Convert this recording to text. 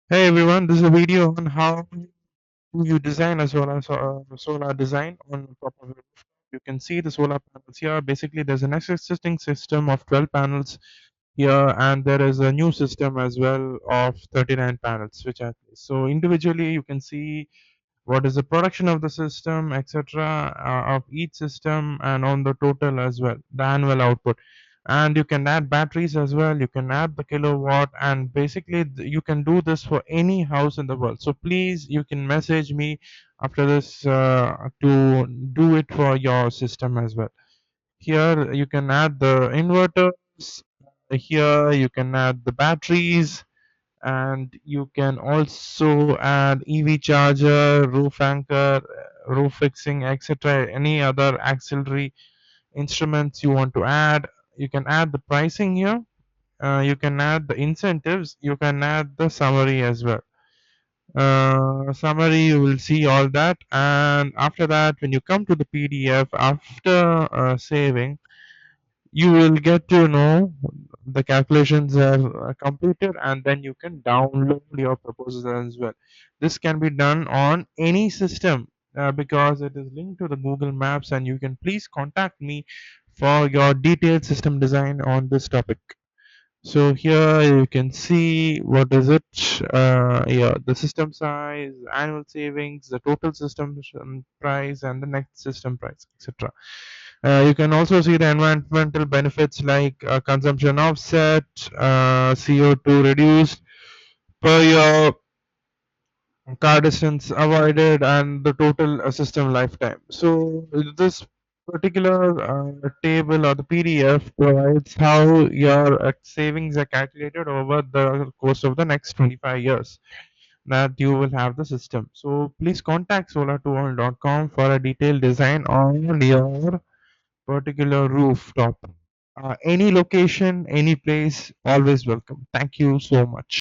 Hey everyone, this is a video on how you design a solar design on top of your roof. You can see the solar panels here. Basically, there's an existing system of 12 panels here, and there is a new system as well of 39 panels, which are so individually you can see what is the production of the system, etc., of each system, and on the total as well, the annual output. And you can add batteries as well, you can add the kilowatt, and basically you can do this for any house in the world. So please, you can message me after this to do it for your system as well. Here you can add the inverters, here you can add the batteries, and you can also add EV charger, roof anchor, roof fixing, etc. Any other auxiliary instruments you want to add. You can add the pricing here. You can add the incentives. You can add the summary as well. Summary, you will see all that, and after that, when you come to the PDF after saving, you will get to know the calculations are completed, and then you can download your proposal as well. This can be done on any system because it is linked to the Google Maps, and you can please contact me for your detailed system design on this topic. So here you can see what is it, yeah, the system size, annual savings, the total system price, and the next system price, etc. You can also see the environmental benefits like consumption offset, CO2 reduced per year, car distance avoided, and the total system lifetime. So this particular table or the PDF provides how your savings are calculated over the course of the next 25 years that you will have the system. So please contact solar2all.com for a detailed design on your particular rooftop. Any location, any place, always welcome. Thank you so much.